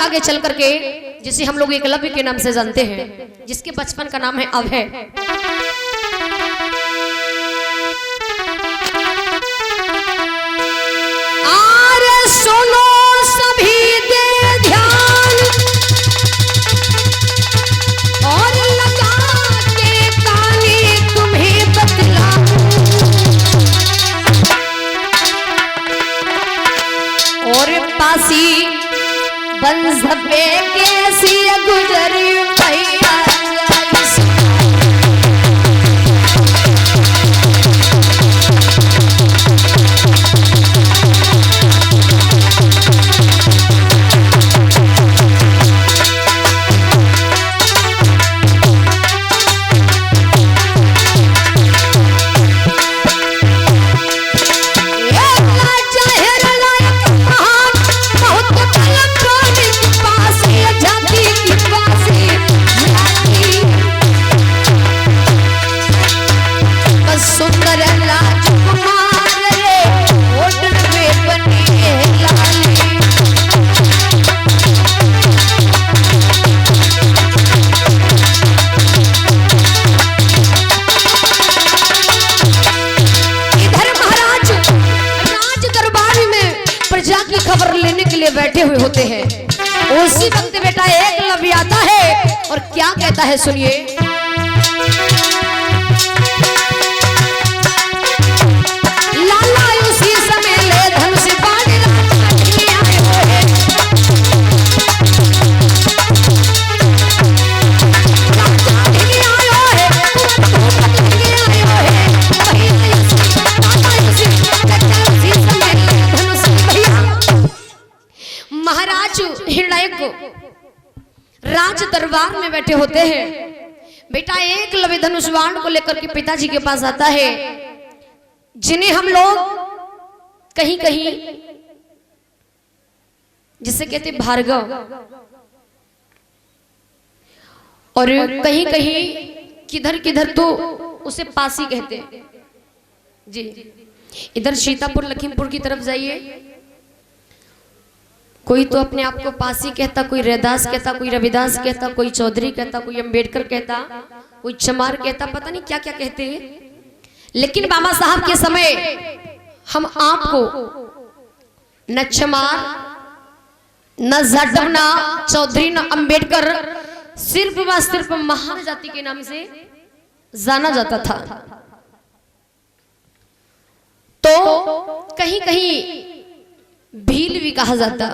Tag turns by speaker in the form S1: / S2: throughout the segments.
S1: आगे चल करके, जिसे हम लोग एकलव्य के नाम से जानते हैं, जिसके बचपन का नाम है अभय। अरे सुनो सभी दे ध्यान और लगा के काने तुम्हें बतलाऊं, और पासी बंसबे कैसी गुजरी भैया। खबर लेने के लिए बैठे हुए होते हैं। उसी वक्त बेटा एकलव्य आता है और क्या कहता है सुनिए। लाला उसी समय ले धनुष बाण राज दरबार में बैठे होते हैं। बेटा एकलव्य धनुष बाण को लेकर के पिताजी के पास आता है, जिन्हें हम लोग कहीं कहीं जिसे कहते भार्गव और कहीं कहीं किधर किधर तो उसे पासी कहते हैं जी। इधर सीतापुर लखीमपुर की तरफ जाइए, कोई तो अपने आप को पासी कहता, कोई रैदास कहता, कोई रविदास कहता, कोई चौधरी कहता, कोई अंबेडकर कहता, कोई चमार कहता, पता नहीं क्या क्या कहते हैं। लेकिन बाबा साहब के समय हम आपको न चमार, न जाटव, न चौधरी, न अंबेडकर, सिर्फ व सिर्फ महान जाति के नाम से जाना जाता था। तो कहीं कहीं भील भी कहा जाता।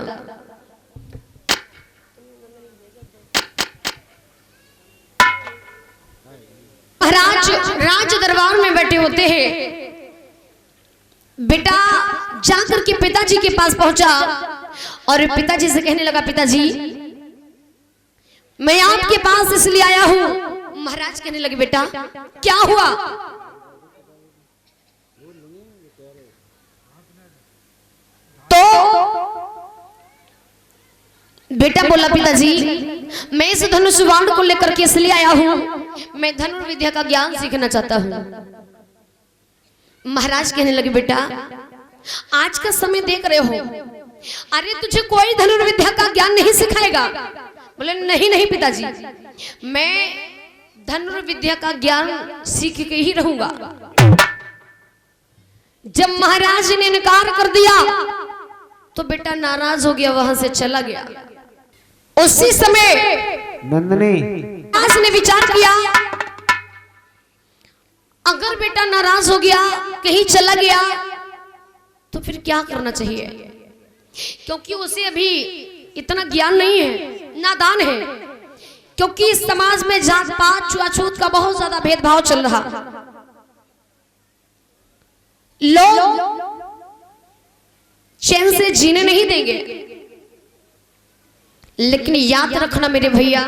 S1: महाराज राज दरबार में बैठे होते हैं। बेटा जाकर के पिताजी के पास पहुंचा और पिताजी से कहने लगा, पिताजी मैं आपके पास इसलिए आया हूं। महाराज कहने लगे, बेटा क्या हुआ? तो बेटा बोला, पिताजी मैं इस धनुष बाण को लेकर के इसलिए आया हूं, मैं धनुर्विद्या का ज्ञान सीखना चाहता हूं। महाराज कहने लगे, बेटा आज का समय देख रहे हो, अरे तुझे कोई धनुर्विद्या का ज्ञान नहीं सिखाएगा। बोले नहीं नहीं पिताजी, मैं धनुर्विद्या का ज्ञान सीख के ही रहूंगा। जब महाराज ने इनकार कर दिया तो बेटा नाराज हो गया, वहां से चला गया। उसी समय
S2: नंदनी
S1: महाराज ने विचार किया, अगर बेटा नाराज हो गया, कहीं चला गया, तो फिर क्या करना चाहिए? क्योंकि उसे अभी इतना ज्ञान नहीं है, नादान है। क्योंकि इस समाज में जात पात छुआछूत का बहुत ज्यादा भेदभाव चल रहा। लोग चैन से जीने नहीं देंगे। लेकिन याद रखना मेरे भैया,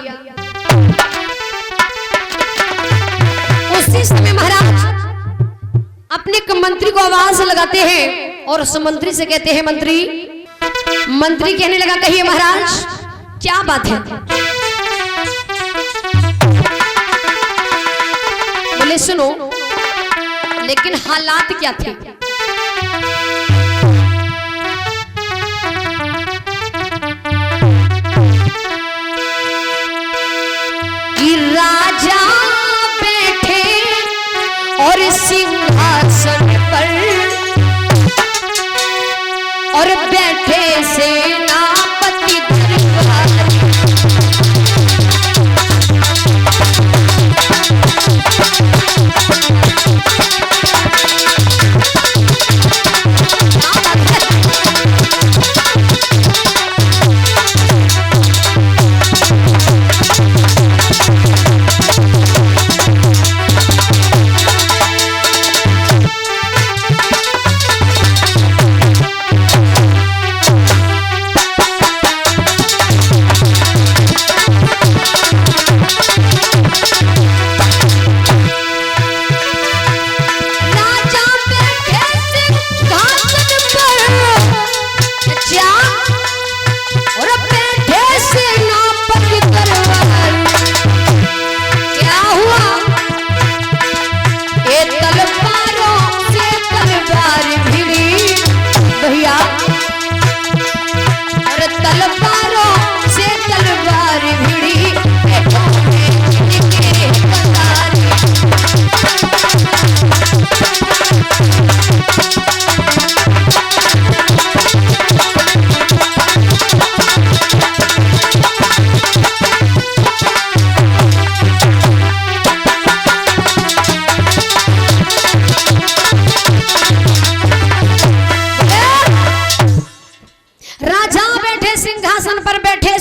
S1: उसी समय महाराज अपने मंत्री को आवाज लगाते हैं और उस मंत्री से कहते हैं, मंत्री। मंत्री कहने लगा, कहिए महाराज क्या बात है? बोले सुनो, लेकिन हालात क्या थे?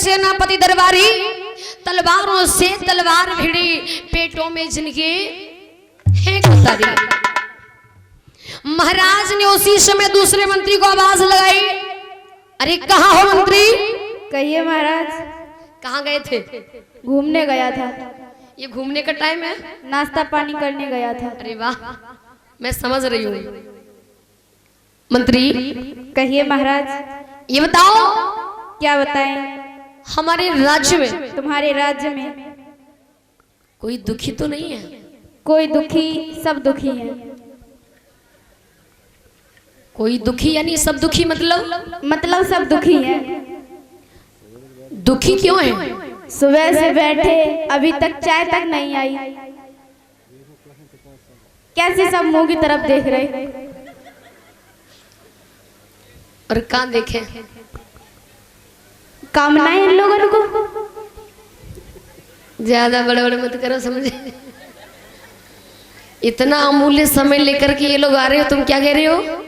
S1: सेनापति दरबारी, तलवारों से तलवार भिड़ी पेटों में जिनके है कतारी। महाराज ने उसी समय दूसरे मंत्री को आवाज लगाई, अरे कहाँ हो मंत्री?
S2: कहिए महाराज।
S1: कहाँ गए थे?
S2: घूमने गया था।
S1: ये घूमने का टाइम है?
S2: नाश्ता पानी करने गया था।
S1: अरे वाह, मैं समझ रही हूँ। मंत्री
S2: कहिए महाराज।
S1: ये बताओ,
S2: क्या बताएं?
S1: हमारे राज्य में,
S2: तुम्हारे राज्य में
S1: कोई दुखी तो नहीं है?
S2: कोई दुखी, सब दुखी है।
S1: कोई दुखी यानी सब दुखी मतलब
S2: सब दुखी है।
S1: दुखी क्यों है?
S2: सुबह से बैठे अभी तक चाय तक नहीं आई। कैसे सब मुंह की तरफ देख रहे।
S1: और कहाँ देखे?
S2: कामनाएं इन लोगों को।
S1: ज्यादा बड़े बड़े मत करो, समझे? इतना अमूल्य समय लेकर के ये लोग आ रहे हो, तुम क्या कह रहे हो?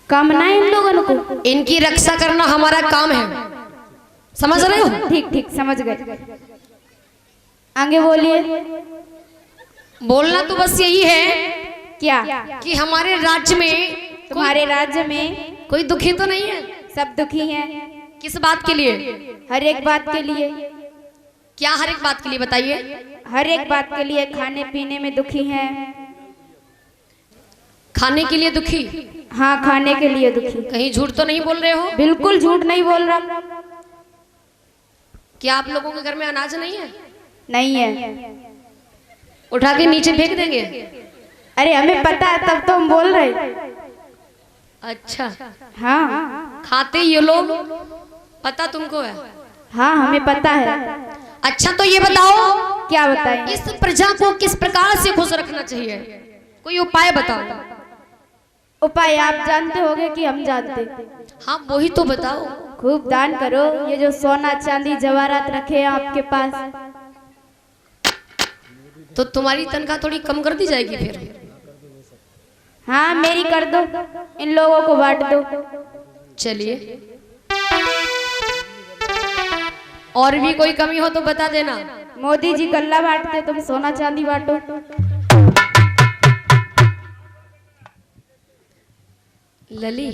S2: कामनाएं इन लोगों को।
S1: इनकी रक्षा करना हमारा काम है, समझ रहे हो?
S2: ठीक ठीक समझ गए। आगे बोलिए।
S1: बोलना तो बस यही है
S2: क्या
S1: कि हमारे राज्य में,
S2: तुम्हारे राज्य में
S1: कोई दुखी तो नहीं है?
S2: सब दुखी हैं।
S1: किस बात के लिए?
S2: हर एक बात के लिए।
S1: क्या हर एक बात के लिए बताइए?
S2: हर एक बात के लिए। खाने पीने में दुखी हैं।
S1: खाने के लिए दुखी?
S2: हाँ, खाने के लिए दुखी।
S1: कहीं झूठ तो नहीं बोल रहे हो?
S2: बिल्कुल झूठ नहीं बोल रहा।
S1: क्या आप लोगों के घर में अनाज नहीं है?
S2: नहीं है।
S1: उठा के नीचे फेंक देंगे?
S2: अरे हमें पता है, तब तो हम बोल रहे।
S1: अच्छा,
S2: हाँ
S1: खाते ये लोग, पता तुमको है?
S2: हाँ हमें पता है।
S1: अच्छा तो ये बताओ,
S2: क्या बताएं?
S1: इस प्रजा को किस प्रकार से खुश रखना चाहिए? कोई उपाय बताओ।
S2: उपाय आप जानते होगे कि हम जानते?
S1: हाँ वही तो बताओ।
S2: खूब दान करो। ये जो सोना चांदी जवाहरात रखे हैं आपके पास,
S1: तो तुम्हारी तनख्वाह थोड़ी कम कर दी जाएगी फिर।
S2: हाँ मेरी कर दो, इन लोगों को बांट दो।
S1: चलिए, और भी कोई कमी हो तो बता देना।
S2: मोदी जी गल्ला बांटते, तुम सोना चांदी बांटो।
S1: लली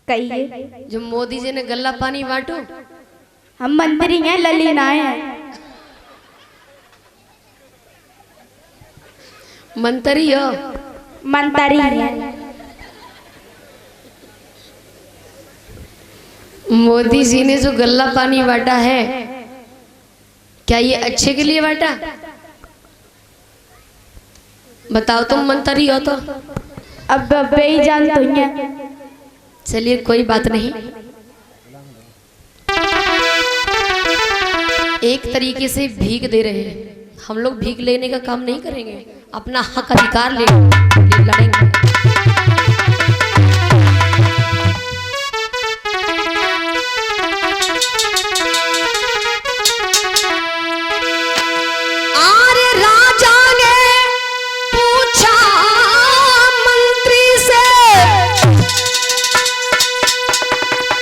S2: कहिए।
S1: जो मोदी जी ने गल्ला पानी बांटो।
S2: हम मंत्री हैं, लली ना है।
S1: मंत्री हो?
S2: मंत्री है।
S1: मोदी जी ने जो गल्ला पानी बांटा है, क्या ये अच्छे के लिए बांटा? बताओ, तुम मंत्री हो तो।
S2: अब ही जान तो है।
S1: चलिए कोई बात नहीं, एक तरीके से भीख दे रहे हैं हम लोग। भीख लेने का काम नहीं करेंगे, अपना हक अधिकार ले लड़ेंगे। आरे राजा ने पूछा मंत्री से,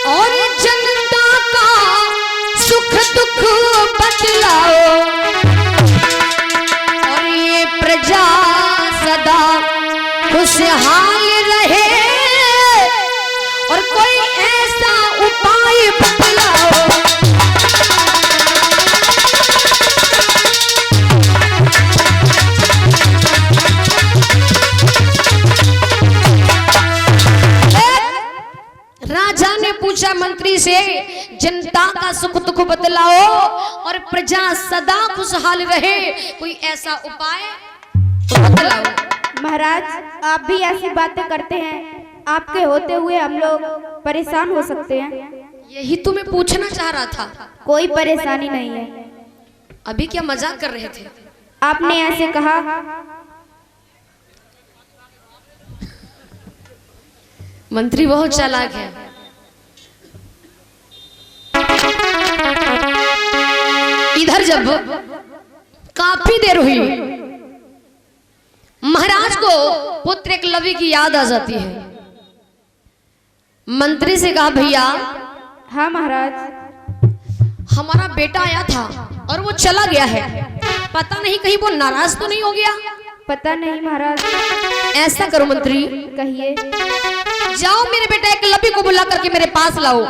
S1: और जनता का सुख दुख बतलाओ, और ये प्रजा सदा खुशहाल रहे, और कोई ऐसा उपाय बतलाओ। राजा ने पूछा मंत्री से, जनता का सुख दुख बतलाओ और प्रजा सदा खुशहाल रहे, कोई ऐसा उपाय बतलाओ।
S2: महाराज आप भी ऐसी बातें करते हैं, आपके होते हुए हम लोग परेशान हो सकते हैं।
S1: यही तो मैं पूछना चाह रहा था।
S2: कोई परेशानी नहीं है।
S1: अभी क्या मजाक कर रहे थे?
S2: आपने ऐसे कहा।
S1: मंत्री बहुत चालाक है। इधर जब काफी देर हुई, महाराज को पुत्र एकलव्य की याद आ जाती है। मंत्री से कहा, भैया।
S2: हाँ महाराज।
S1: हमारा बेटा आया था और वो चला गया है, पता नहीं कहीं वो नाराज तो नहीं हो गया।
S2: पता नहीं महाराज।
S1: ऐसा करो मंत्री,
S2: कहिए।
S1: जाओ मेरे बेटा एकलव्य को बुला करके मेरे पास लाओ।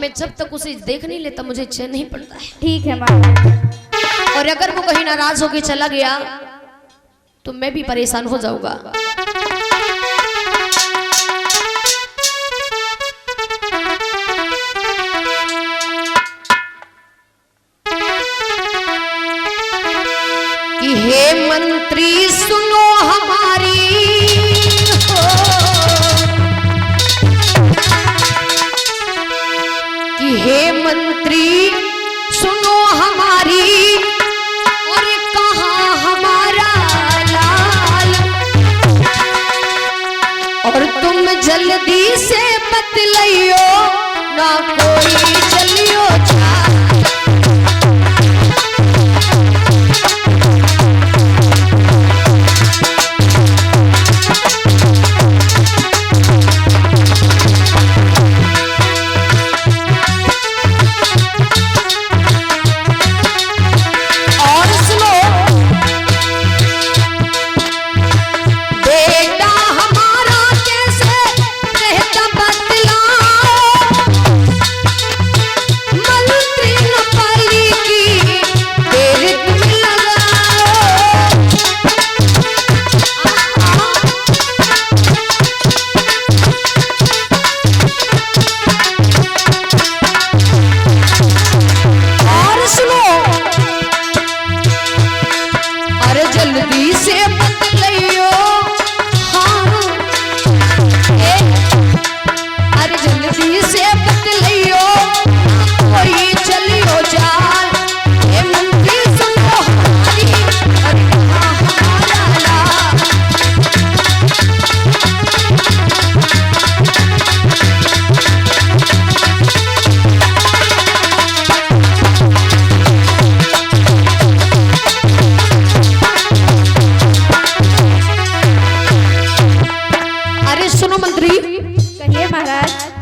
S1: मैं जब तक उसे देख नहीं लेता मुझे चैन नहीं पड़ता है।
S2: ठीक है महाराज।
S1: और अगर वो कहीं नाराज होकर चला गया तो मैं भी परेशान हो जाऊंगा। कि हे मंत्री सुनो हमारी हो, कि हे मंत्री सुनो हमारी, और कहाँ हमारा लाल, और तुम जल्दी से बतलाइयो ना कोई चलियो चाल।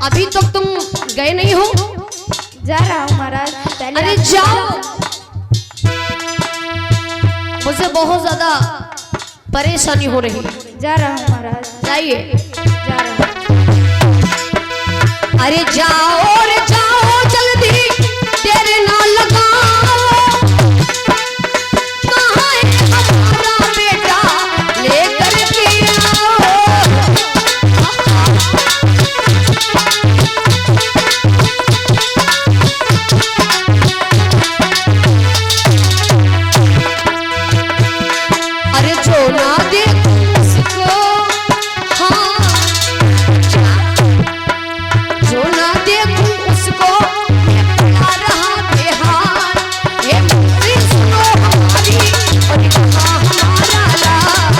S1: अभी तक तुम गए नहीं हो?
S2: जा रहा हूँ महाराज। पहले
S1: अरे जाओ, मुझे बहुत ज्यादा परेशानी हो रही।
S2: जा रहा हूँ महाराज।
S1: जाइए।
S2: जा रहा हूँ।
S1: अरे जाओ रे जाओ जल्दी, देर ना लगाओ। कहाँ है हमारा बेटा, लेकर के आओ। अरे जो ना देखूं उसको, हाँ, जो ना देखूं उसको, मैं पड़ा रहा बेहाल। ये मंत्री सुनो हमारी, और कहाँ हमारा लाल।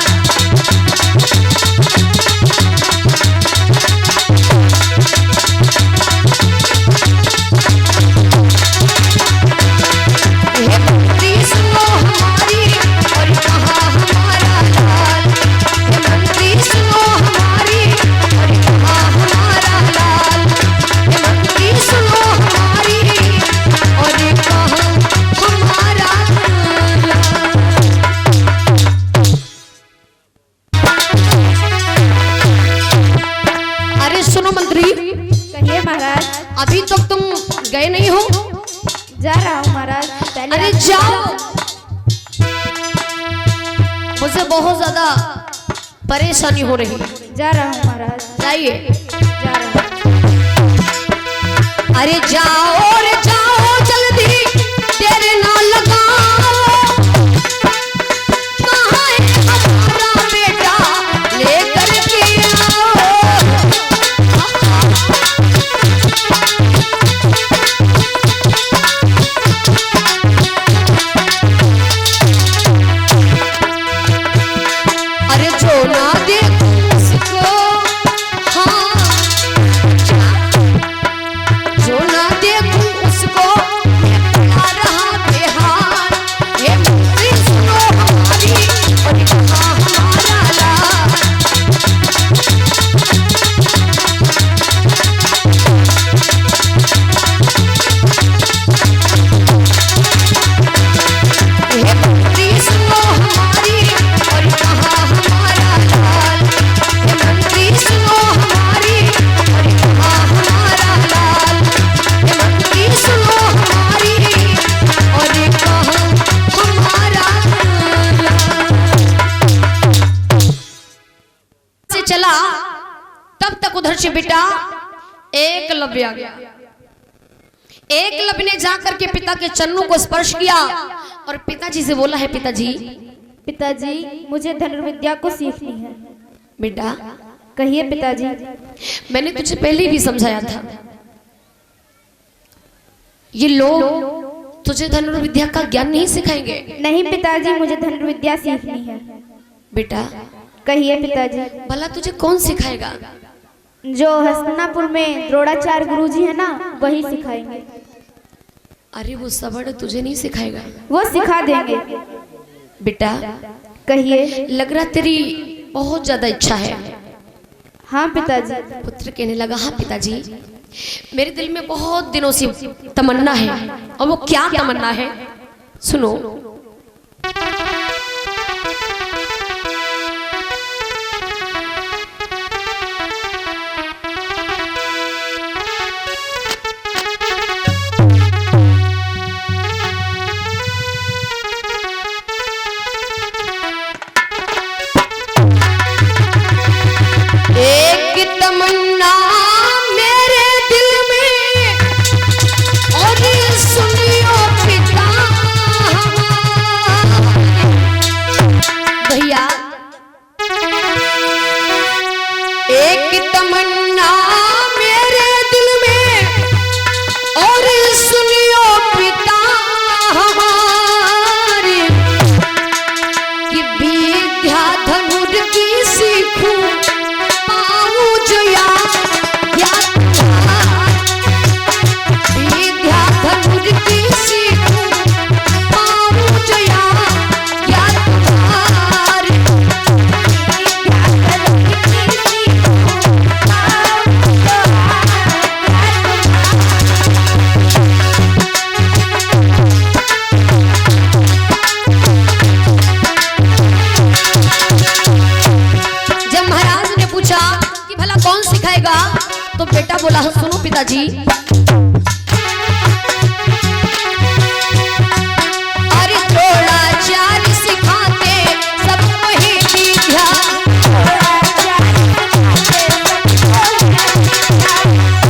S1: ये मंत्री सुनो हमारी, और कहाँ हमारा लाल। ये मंत्री सुनो हमारी, और कहाँ हमारा लाल। ये मंत्री सुनो हमारी, और कहाँ हमारा लाल। अरे सुनो मंत्री,
S2: कहिए महाराज।
S1: अभी तक तुम गए नहीं हो?
S2: जा रहा हूँ महाराज। पहले
S1: अरे जाओ, मुझे बहुत ज्यादा परेशानी हो रही।
S2: जा रहा हूँ महाराज।
S1: जाइए।
S2: जा रहा हूँ।
S1: अरे जाओ रे जाओ जल्दी, देर ना लगाओ। कहाँ है हमारा बेटा, लेकर के आओ। अरे जो ना देखूं उसको, हाँ, जो ना देखूं स्पर्श बेटा एकलव्य आ गया। एकलव्य ने जाकर के पिता के चरणों को स्पर्श किया और पिताजी से बोला है, पिताजी
S2: मुझे धनुर्विद्या को सीखनी है।
S1: बेटा
S2: कहिए पिताजी।
S1: मैंने तुझे पहले भी समझाया था, ये लोग तुझे धनुर्विद्या का ज्ञान नहीं सिखाएंगे।
S2: नहीं पिताजी, मुझे धनुर्विद्या सीखनी है।
S1: बेटा
S2: कहिए पिताजी।
S1: भला तुझे कौन सिखाएगा?
S2: जो हस्तिनापुर में द्रोणाचार्य गुरुजी है ना, वही सिखाएंगे।
S1: अरे वो सबड़ तुझे नहीं सिखाएगा,
S2: वो सिखा देंगे।
S1: बेटा
S2: कहिए।
S1: लग रहा तेरी बहुत ज्यादा इच्छा है।
S2: हाँ पिताजी।
S1: पुत्र कहने लगा, हाँ पिताजी, मेरे दिल में बहुत दिनों से तमन्ना है। और वो क्या तमन्ना है सुनो। एक तमन्ना मेरे दिल में, और सुनियो पिता। भैया एक तमन्ना मेरे दिल में, और सुनियो पिता हमारी, कि विद्या धनुर की सीखूं तो बेटा बोला, सुनो पिताजी, अरे द्रोणाचार्य सिखाते सबको ही विद्या,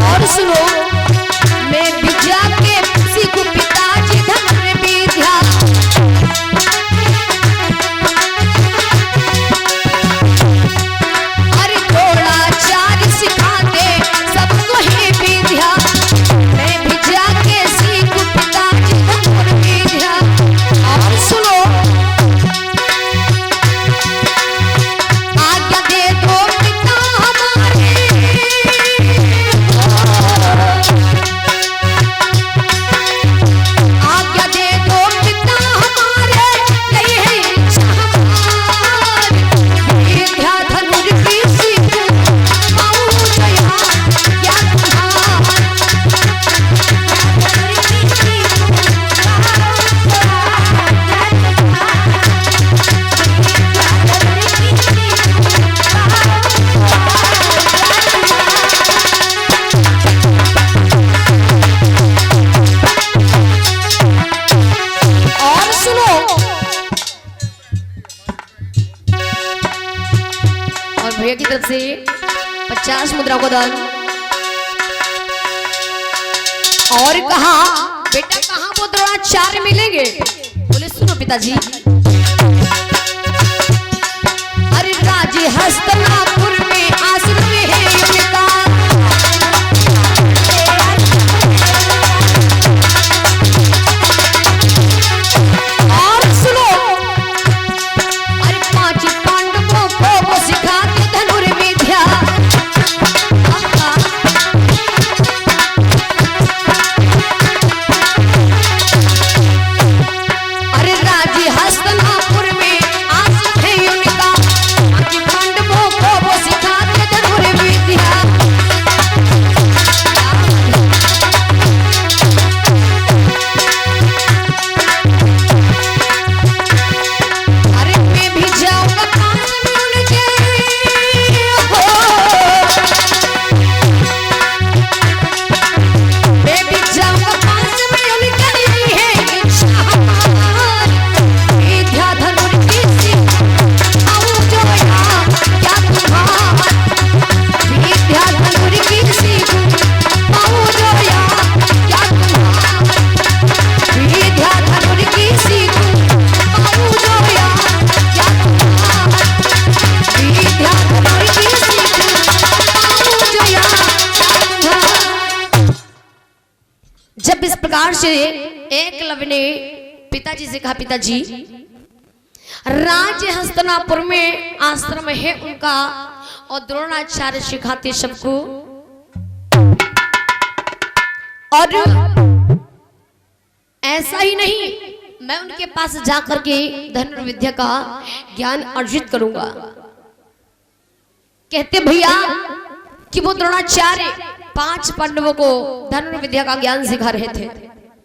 S1: और सुनो मैं विद्या के सीखूं पिताजी धनुर्विद्या। अरे द्रोणाचार्य सिखाते सबको ही विद्या, मैं विद्या के सीखूं पिताजी धनुर्विद्या। और सुनो आज्ञा दे दो पिता हमारे, आज्ञा दे दो पिता हमारे, यही है इच्छा हमारी, विद्या धनुर की सीखूं पाऊं जया या तुम्हारी। और सुनो, और भैया की तरफ से 50 मुद्रा को दान। और कहा, बेटा कहाँ वो द्रोणाचार्य मिलेंगे? बोले सुनो पिताजी, अरे राजी हस्तिनापुर में आश्रम है उनका, और सुनो अरे 5 पांडवों को वो सिखाते धनुर्विद्या। अरे राजी हस्तिनापुर में आश्रम है उनका, 5 पांडवों को वो प्रकार से एकलव्य ने पिताजी से कहा, पिताजी राज्य हस्तिनापुर में आश्रम है उनका और द्रोणाचार्य सिखाते सबको, और ऐसा ही नहीं मैं उनके पास जाकर के धनुर्विद्या का ज्ञान अर्जित करूंगा। कहते भैया कि वो द्रोणाचार्य 5 पांडवों को धनुर्विद्या का ज्ञान सिखा रहे थे।